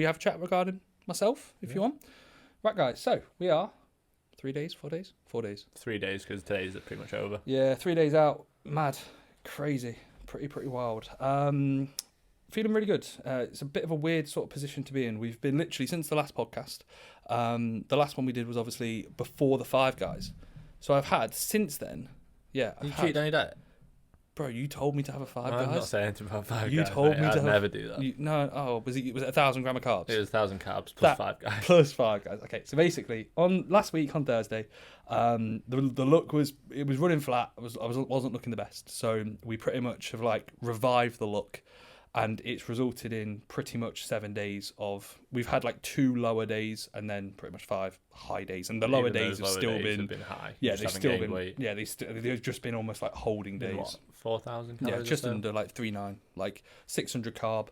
We have a chat regarding myself, if you want. Right, guys, so we are 3 days, 4 days? 4 days. 3 days, because today's pretty much over. Yeah, 3 days out. Mad. Crazy. Pretty wild. Feeling really good. It's a bit of a weird sort of position to be in. We've been literally, since the last podcast, the last one we did was obviously before the Five Guys. So I've had, since then, You cheat on your diet? Bro, you told me to have a Five Guys. I'm not saying anything about Five Guys. You told me to I'd never do that. Was it 1,000 grams of carbs? It was 1,000 carbs plus Five Guys. Plus Five Guys. Okay, so basically, on last week on Thursday, the look was running flat. I wasn't looking the best. So we pretty much have like revived the look, and it's resulted in pretty much 7 days of. We've had like 2 lower days and then pretty much 5 high days, and the lower days have still been high. Yeah, they've still been weight. Yeah, they've just been almost like holding days. What, 4,000 calories? Yeah, just under like 3.9, like 600 carb,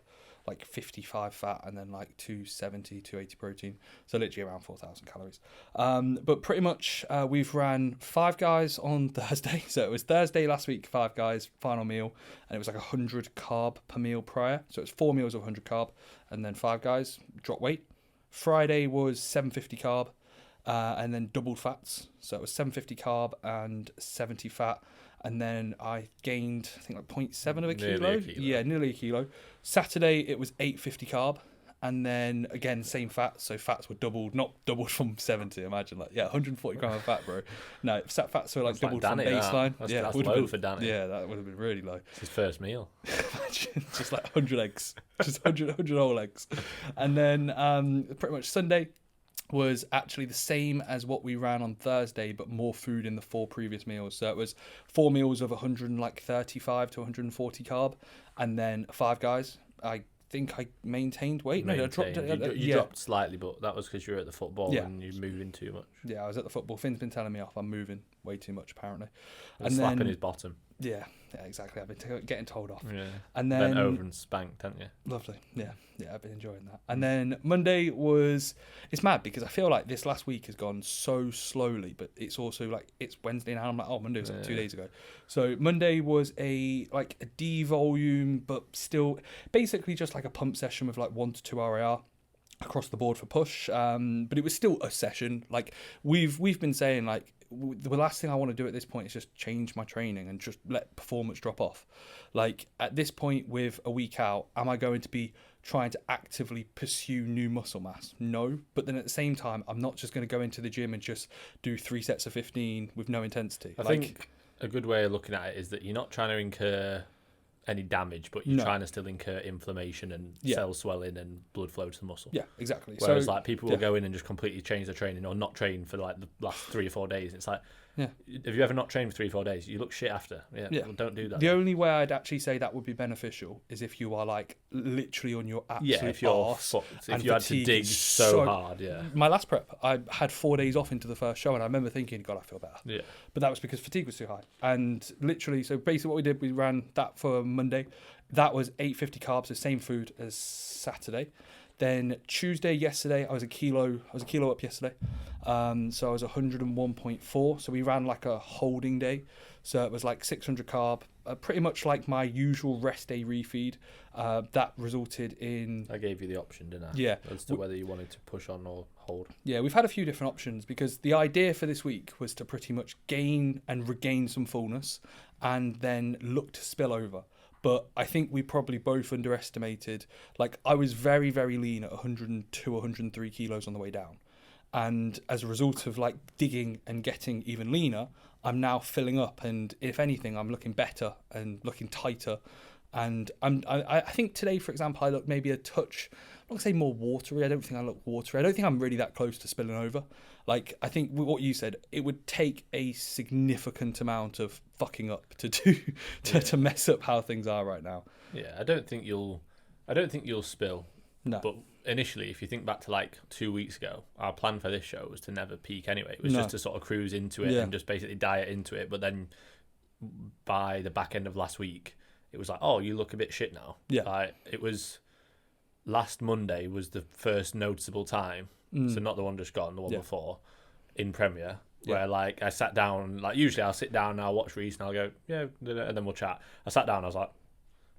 like 55 fat, and then like 270, 280 protein. So literally around 4,000 calories. But pretty much we've ran Five Guys on Thursday. So it was Thursday last week, Five Guys, final meal. And it was like 100 carb per meal prior. So it's 4 meals of 100 carb. And then Five Guys, drop weight. Friday was 750 carb. And then doubled fats. So it was 750 carb and 70 fat. And then I gained, I think, like 0.7 of a kilo. Yeah, nearly a kilo. Saturday, it was 850 carb. And then, again, same fat. So fats were doubled. Not doubled from 70, imagine. 140 grams of fat, bro. No, fats were like doubled from baseline. That's low for Danny. Yeah, that would have been really low. It's his first meal. Imagine, just like 100 eggs. Just 100 whole eggs. And then pretty much Sunday was actually the same as what we ran on Thursday, but more food in the 4 previous meals. So it was 4 meals of 135 to 140 carb, and then Five Guys. I think I maintained weight. No, I dropped. You dropped slightly, but that was because you were at the football and you're moving too much. Yeah, I was at the football. Finn's been telling me off. I'm moving way too much, apparently. And slapping his bottom. Yeah, exactly. I've been getting told off. Yeah. And then bent over and spanked, haven't you? Lovely. Yeah, I've been enjoying that. And then Monday was, it's mad because I feel like this last week has gone so slowly, but it's also like it's Wednesday now. I'm like, oh, Monday was like 2 days ago. So Monday was a D volume, but still basically just like a pump session with like 1 to 2 RAR across the board for push. But it was still a session. Like we've been saying, like, the last thing I want to do at this point is just change my training and just let performance drop off. Like at this point with a week out, am I going to be trying to actively pursue new muscle mass? No. But then at the same time, I'm not just going to go into the gym and just do 3 sets of 15 with no intensity. I think a good way of looking at it is that you're not trying to incur any damage, but you're trying to still incur inflammation and cell swelling and blood flow to the muscle. Yeah, exactly. Whereas like people will go in and just completely change their training or not train for like the last 3 or 4 days. It's like, have you ever not trained for 3 or 4 days? You look shit after. Yeah. Well, don't do that. The only way I'd actually say that would be beneficial is if you are like literally on your absolute if you're fucked, if you had to dig so hard. Yeah. My last prep, I had 4 days off into the first show, and I remember thinking, God, I feel better. Yeah. But that was because fatigue was too high. And literally, so basically what we did, we ran that for Monday. That was 850 carbs, the same food as Saturday. Then Tuesday, yesterday, I was a kilo up yesterday. So I was 101.4. So we ran like a holding day. So it was like 600 carb, pretty much like my usual rest day refeed. That resulted in... I gave you the option, didn't I? Yeah. As to whether you wanted to push on or hold. Yeah, we've had a few different options because the idea for this week was to pretty much gain and regain some fullness and then look to spill over. But I think we probably both underestimated, like I was very, very lean at 102, 103 kilos on the way down. And as a result of like digging and getting even leaner, I'm now filling up. And if anything, I'm looking better and looking tighter. And I think today, for example, I look maybe a touch, I'm not going to say more watery. I don't think I look watery. I don't think I'm really that close to spilling over. Like, I think what you said, it would take a significant amount of fucking up to mess up how things are right now. Yeah, I don't think you'll spill. No. But initially, if you think back to like 2 weeks ago, our plan for this show was to never peak anyway. It was just to sort of cruise into it and just basically diet into it. But then by the back end of last week, it was like, oh, you look a bit shit now. Yeah. Like, it was last Monday was the first noticeable time. So not the one just gone, the one before in Premier, where like I sat down, like usually I'll sit down and I'll watch REECE and I'll go, and then we'll chat. I sat down, I was like,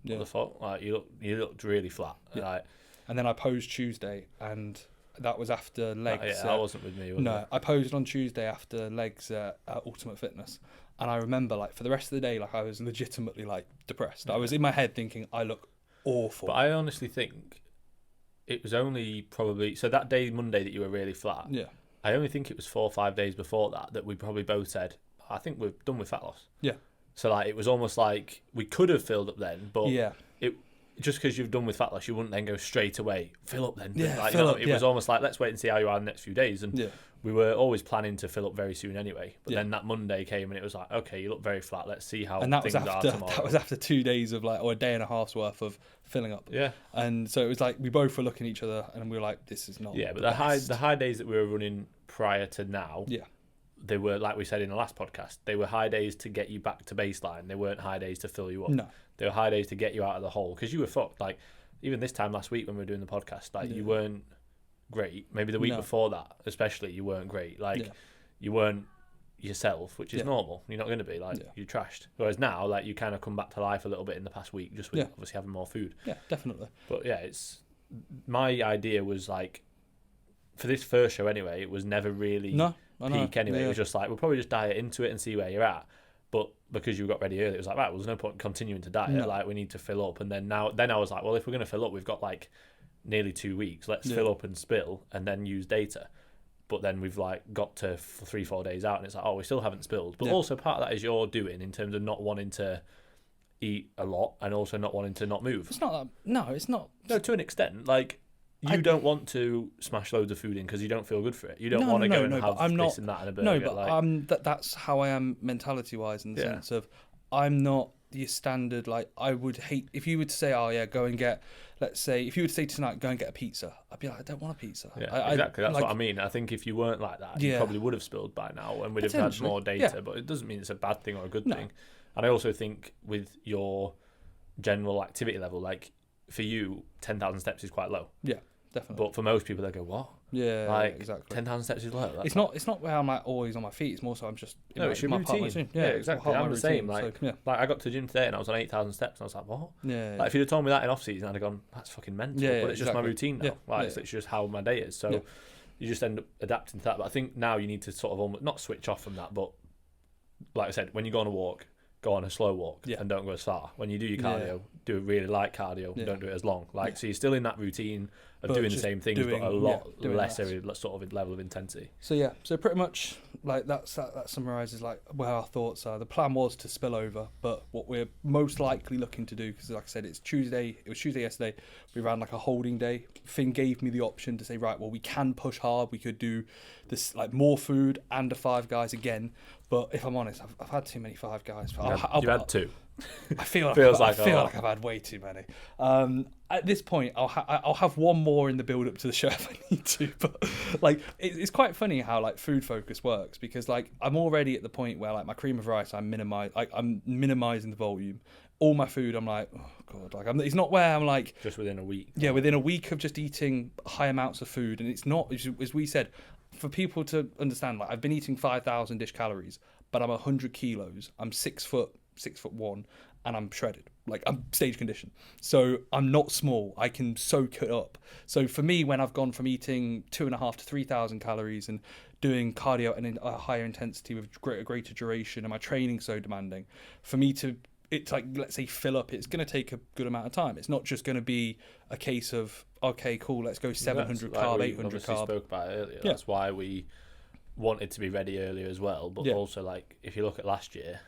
what the fuck? Like you looked really flat. Like and then I posed Tuesday, and that was after legs. That wasn't with me. No, I posed on Tuesday after legs at Ultimate Fitness, and I remember like for the rest of the day, like I was legitimately like depressed. I was in my head thinking I look awful. But I honestly think it was only probably that day Monday that you were really flat. Yeah. I only think it was 4 or 5 days before that we probably both said, I think we're done with fat loss. Yeah. So like it was almost like we could have filled up then, but yeah. it just because you've done with fat loss, you wouldn't then go straight away fill up then. Yeah, like, fill up, it was almost like let's wait and see how you are the next few days, and we were always planning to fill up very soon anyway. But then that Monday came and it was like, okay, you look very flat. Let's see how things are tomorrow. That was after 2 days of like, or a day and a half's worth of filling up. Yeah. And so it was like we both were looking at each other and we were like, this is not. Yeah, but the high days that we were running prior to now. Yeah. They were, like we said in the last podcast, they were high days to get you back to baseline. They weren't high days to fill you up. No. They were high days to get you out of the hole because you were fucked. Like, even this time last week when we were doing the podcast, like, you weren't great. Maybe the week before that, especially, you weren't great. Like, you weren't yourself, which is normal. You're not going to be. Like, you're trashed. Whereas now, like, you kind of come back to life a little bit in the past week just with obviously having more food. Yeah, definitely. But, yeah, my idea was, like, for this first show anyway, it was never really... peak anyway. It was just like we'll probably just diet into it and see where you're at. But because you got ready early, it was like, right, well, there's no point continuing to diet. Like, we need to fill up. And then I was like, well, if we're going to fill up, we've got like nearly 2 weeks. Let's fill up and spill and then use data. But then we've like got to 3-4 days out and it's like, oh, we still haven't spilled. But also part of that is you're doing in terms of not wanting to eat a lot and also not wanting to not move. It's not that. No, it's not. No, to an extent. Like, you don't want to smash loads of food in because you don't feel good for it. You don't want to go and have this and that and a burger. No, but that's how I am mentality-wise in the sense of I'm not the standard, like, I would hate... If you would say, oh, yeah, go and get... Let's say, if you would say tonight, go and get a pizza, I'd be like, I don't want a pizza. Yeah, exactly. That's like, what I mean. I think if you weren't like that, you probably would have spilled by now and would have had more data, but it doesn't mean it's a bad thing or a good thing. And I also think with your general activity level, like, for you, 10,000 steps is quite low. Yeah. Definitely. But for most people, they go, what? Yeah, like, exactly. 10,000 steps is low. It's not where I'm like always on my feet. It's more so I'm just it's your routine. Yeah, exactly. I'm the same. Like, so, like I got to the gym today and I was on 8,000 steps and I was like, what? Yeah. Like, if you'd have told me that in off season, I'd have gone, that's fucking mental. Yeah, but it's just my routine now. Yeah. Like, it's just how my day is. So you just end up adapting to that. But I think now you need to sort of almost not switch off from that, but like I said, when you go on a walk, go on a slow walk and don't go as far. When you do your cardio, do a really light cardio and don't do it as long. Like, so you're still in that routine of doing the same things, but a lot less sort of level of intensity. So so pretty much like that summarizes like where our thoughts are. The plan was to spill over, but what we're most likely looking to do, because like I said, it was Tuesday yesterday, we ran like a holding day. Finn gave me the option to say, right, well, we can push hard, we could do this like more food and a 5 guys again, but if I'm honest, I've had too many 5 guys. You had 2. I feel like I've had way too many. At this point, I'll have one more in the build up to the show if I need to. But like, it's quite funny how like food focus works, because like I'm already at the point where like my cream of rice, I'm minimizing the volume. All my food, I'm like, oh god, like it's not where I'm like just within a week. Yeah, within a week of just eating high amounts of food, and it's not, as we said, for people to understand. Like, I've been eating 5,000-ish calories, but I'm 100 kilos. I'm 6'1", and I'm shredded. Like, I'm stage conditioned. So I'm not small. I can soak it up. So for me, when I've gone from eating 2,500 to 3,000 calories and doing cardio and a higher intensity with greater duration, and my training so demanding, for me to, it's like, let's say, fill up, it's going to take a good amount of time. It's not just going to be a case of, okay, cool, let's go 700 carb, 800 carb. Spoke about it earlier. That's why we wanted to be ready earlier as well. But also, like, if you look at last year,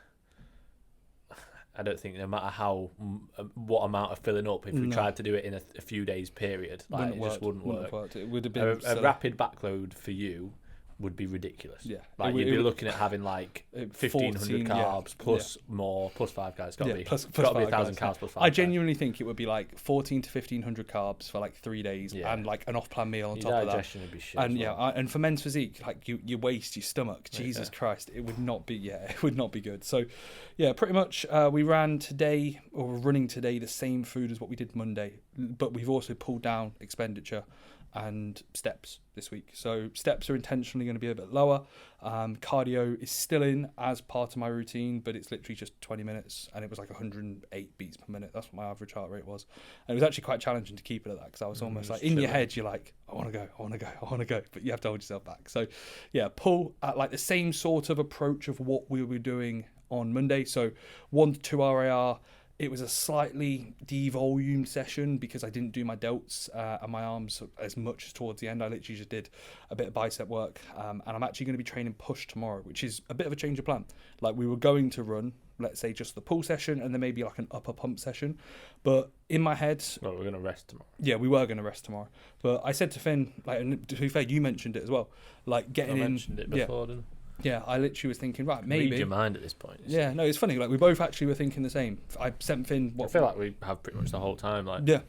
I don't think no matter what amount of filling up, if we tried to do it in a few days period, like, just wouldn't work. It would have been a rapid backload for you would be ridiculous. Yeah, like you'd be looking at having like 1,500 carbs plus more, plus 5 guys. Got to be plus got to be 1,000 carbs plus 5. I genuinely think it would be like 1,400 to 1,500 carbs for like 3 days, and like an off-plan meal on top of that. Digestion would be shit. And and for men's physique, like your waist, your stomach, Jesus Christ, it would not be. It would not be good. So, pretty much we ran today, or we're running today, the same food as what we did Monday, but we've also pulled down expenditure. and steps this week. So steps are intentionally going to be a bit lower. Cardio is still in as part of my routine, but it's literally just 20 minutes, and it was like 108 beats per minute. That's what my average heart rate was. And it was actually quite challenging to keep it at that, because I was almost like, in your head, you're like, I want to go, but you have to hold yourself back. So yeah, pull at like the same sort of approach of what we were doing on Monday. So 1 to 2 RAR. It was a slightly devolumed session because I didn't do my delts and my arms as much towards the end. I literally just did a bit of bicep work, and I'm actually going to be training push tomorrow, which is a bit of a change of plan. Like, we were going to run, let's say, just the pull session and then maybe like an upper pump session. But in my head... Well, we're going to rest tomorrow. Yeah, we were going to rest tomorrow. But I said to Finn, like, and to be fair, you mentioned it as well, like getting in... I mentioned it before, didn't I? Yeah, I literally was thinking, right, maybe... Read your mind at this point. Yeah, no, it's funny. Like, we both actually were thinking the same. I sent Finn... I feel like we have pretty much the whole time. Like, yeah,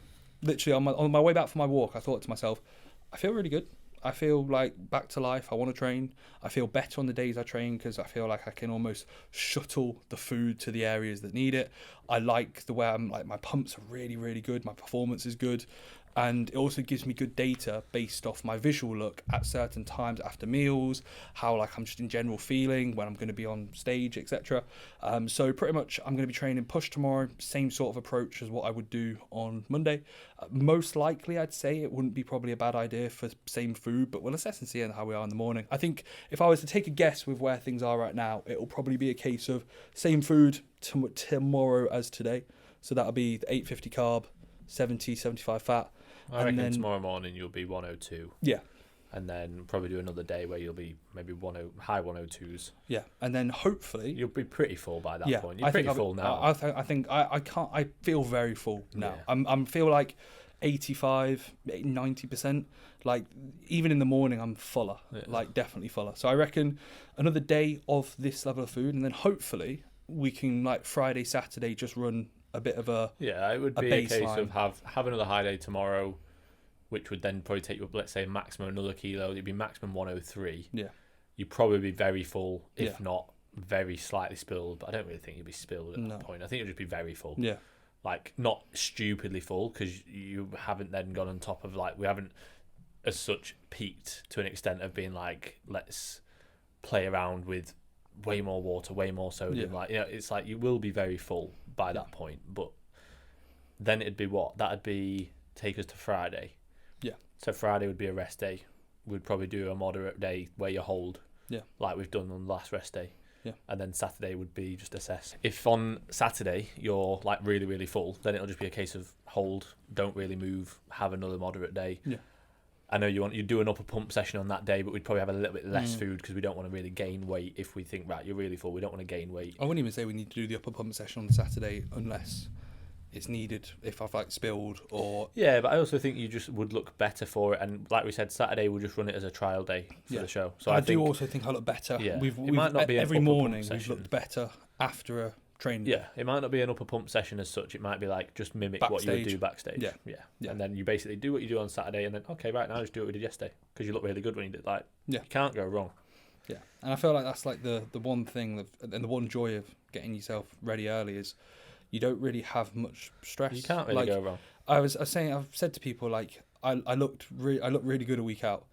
literally on my way back from my walk, I thought to myself, I feel really good. I feel like back to life. I want to train. I feel better on the days I train because I feel like I can almost shuttle the food to the areas that need it. I like the way I'm like, my pumps are really, really good. My performance is good. And it also gives me good data based off my visual look at certain times after meals, how like I'm just in general feeling when I'm going to be on stage, etc. So pretty much I'm going to be training push tomorrow, same sort of approach as what I would do on Monday. Most likely I'd say it wouldn't be probably a bad idea for same food, but we'll assess and see how we are in the morning. I think if I was to take a guess with where things are right now, it'll probably be a case of same food tomorrow as today. So that'll be the 850 carb, 70, 75 fat. I reckon tomorrow morning you'll be 102. Yeah. And then probably do another day where you'll be maybe high 102s. Yeah. And then hopefully... You'll be pretty full by that point. You're pretty full now. I feel very full now. Yeah. I feel like 85, 90%. Like, even in the morning, I'm fuller. Yeah. Like, definitely fuller. So I reckon another day of this level of food, and then hopefully we can, like, Friday, Saturday, just run a bit of a it would be a case of have another high day tomorrow, which would then probably take you up, let's say, maximum another kilo. It'd be maximum 103. Yeah. You'd probably be very full, if not very slightly spilled, but I don't really think you'd be spilled at that point. I think it'd just be very full. Yeah. Like, not stupidly full, because you haven't then gone on top of, like, we haven't as such peaked to an extent of being like, let's play around with way more water, way more sodium. Like, you know, it's like you will be very full by that point, but then it'd be what? That'd be take us to Friday. Yeah. So Friday would be a rest day. We'd probably do a moderate day where you hold. Yeah. Like we've done on the last rest day. Yeah. And then Saturday would be just assess. If on Saturday you're like really, really full, then it'll just be a case of hold, don't really move, have another moderate day. Yeah. I know you do an upper pump session on that day, but we'd probably have a little bit less food because we don't want to really gain weight. If we think, right, you're really full, we don't want to gain weight. I wouldn't even say we need to do the upper pump session on the Saturday unless it's needed, if I've like spilled or... Yeah, but I also think you just would look better for it. And like we said, Saturday we'll just run it as a trial day for the show. So I do also think I look better. Yeah. We've might not be every morning we've looked better after a training. Yeah, it might not be an upper pump session as such. It might be like just mimic what you would do backstage. Yeah. And then you basically do what you do on Saturday, and then okay, right now just do what we did yesterday because you look really good when you did. Like, you can't go wrong. Yeah, and I feel like that's like the one thing and the one joy of getting yourself ready early is you don't really have much stress. You can't really go wrong. I've said to people like I look really good a week out.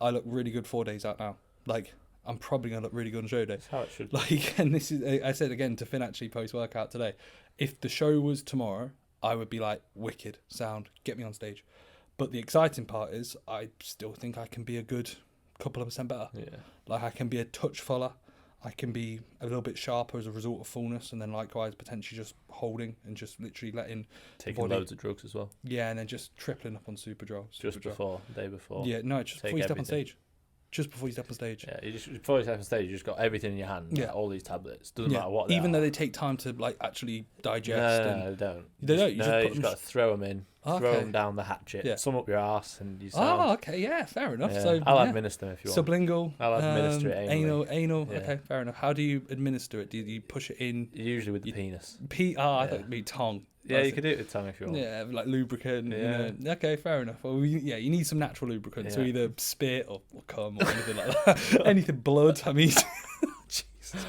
I look really good 4 days out now. Like, I'm probably going to look really good on show day. That's how it should be. Like, and this is, I said again to Finn actually post-workout today, if the show was tomorrow, I would be like, wicked, sound, get me on stage. But the exciting part is I still think I can be a good couple of % better. Yeah. Like, I can be a touch fuller. I can be a little bit sharper as a result of fullness, and then likewise potentially just holding and just literally taking loads of drugs as well. Yeah, and then just tripling up on Superdrug. Just before, the day before. Yeah, no, just before you step on stage. Just before you step on stage. Yeah, before you step on stage, you just got everything in your hand. Yeah, like all these tablets. Doesn't matter what they even are. Though they take time to like actually digest. No, they don't. They don't. You just got to throw them in. Okay. Throw them down the hatchet. Some up your arse, and you sound. Oh, okay, yeah, fair enough. Yeah. So I'll administer them if you want. Sublingual. I'll administer it anally. Anal. Yeah. Okay, fair enough. How do you administer it? Do you push it in? Usually with the penis. I thought it'd be tongue. Yeah, you could do it with tongue if you want. Yeah, like lubricant. Yeah. You know. Okay, fair enough. Well, you need some natural lubricant. Yeah. So either spit or cum or anything like that. Anything blood. I mean, Jesus.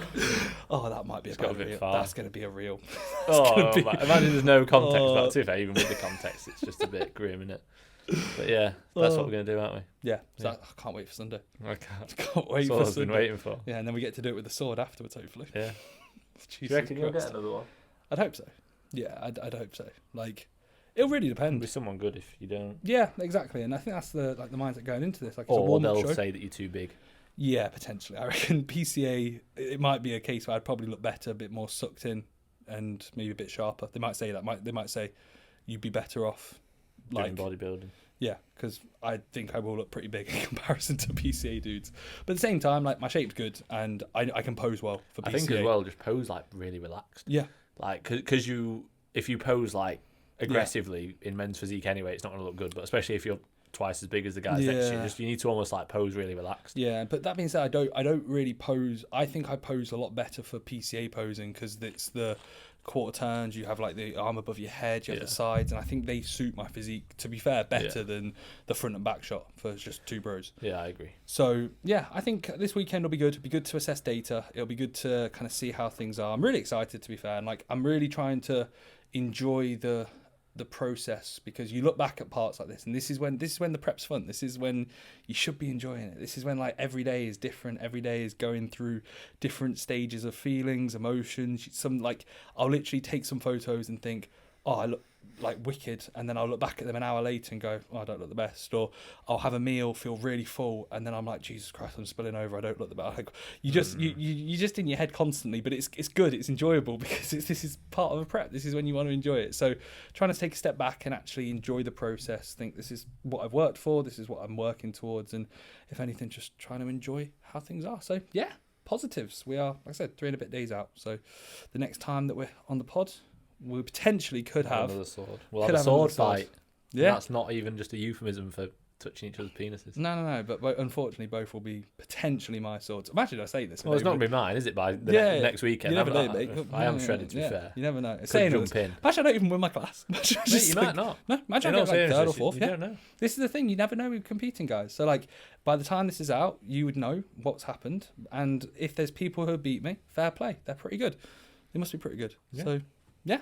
Oh, that might be a bit far. That's going to be a real. Imagine there's no context. But too fair, even with the context, it's just a bit grim, isn't it? But yeah, that's what we're going to do, aren't we? Yeah. So I can't wait for Sunday. I can't. Can't wait That's all for I've been Sunday. waiting for. Yeah, and then we get to do it with the sword afterwards, hopefully. Yeah. Jesus Do you reckon you'll Christ. get another one? I'd hope so. Yeah, I'd hope so. Like, it'll really There'll depend. be someone good if you don't. Yeah, exactly. And I think that's the mindset going into this. Like, it's a Or warm-up they'll show. say that you're too big. Yeah, potentially. I reckon PCA, it might be a case where I'd probably look better, a bit more sucked in, and maybe a bit sharper. They might say that. They might say you'd be better off, like, Doing bodybuilding. yeah, because I think I will look pretty big in comparison to PCA dudes. But at the same time, like, my shape's good, and I can pose well for PCA. I think as well, just pose like really relaxed. Yeah. Like, because if you pose like aggressively in men's physique anyway, it's not going to look good. But especially if you're twice as big as the guys next to you, you need to almost like pose really relaxed. Yeah, but that being said, I don't really pose. I think I pose a lot better for PCA posing because it's the quarter turns. You have like the arm above your head, you have the sides, and I think they suit my physique, to be fair, better than the front and back shot for just two bros. Yeah, I agree. So yeah, I think this weekend will be good. It'll be good to assess data. It'll be good to kind of see how things are. I'm really excited, to be fair, and like I'm really trying to enjoy the process, because you look back at parts like this, and this is when the prep's fun. This is when you should be enjoying it. This is when like every day is different. Every day is going through different stages of feelings, emotions. Some, like, I'll literally take some photos and think, oh, I look like wicked, and then I'll look back at them an hour later and go, oh, I don't look the best. Or I'll have a meal, feel really full, and then I'm like, Jesus Christ, I'm spilling over, I don't look the best. Like, you just in your head constantly, but it's good, it's enjoyable, because this is part of a prep. This is when you want to enjoy it. So trying to take a step back and actually enjoy the process, think this is what I've worked for, this is what I'm working towards, and if anything, just trying to enjoy how things are. So yeah, positives. We are, like I said, 3 and a bit days out, so the next time that we're on the pod, we potentially could have another sword. We'll have a sword fight. Yeah, that's not even just a euphemism for touching each other's penises. No. But unfortunately, both will be potentially my swords. Imagine I say this. Well, it's not going to be mine, is it? By the next weekend, you never know, mate. I am shredded, to be fair. You never know. Could jump in. Imagine I don't even win my class. Mate, you might not. No, imagine I get like third or fourth. You don't know. This is the thing. You never know with competing, guys. So like, by the time this is out, you would know what's happened, and if there's people who beat me, fair play. They're pretty good. They must be pretty good. Yeah. So yeah.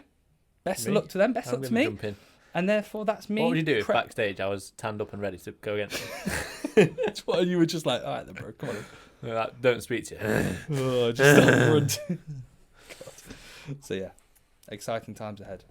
Best of luck to them. Best of luck to me. Jump in. And therefore, that's me. What would you do if backstage I was tanned up and ready to go against you? That's what you were just like, all right then, bro, come on. Don't speak to you. Oh, just run. So yeah, exciting times ahead.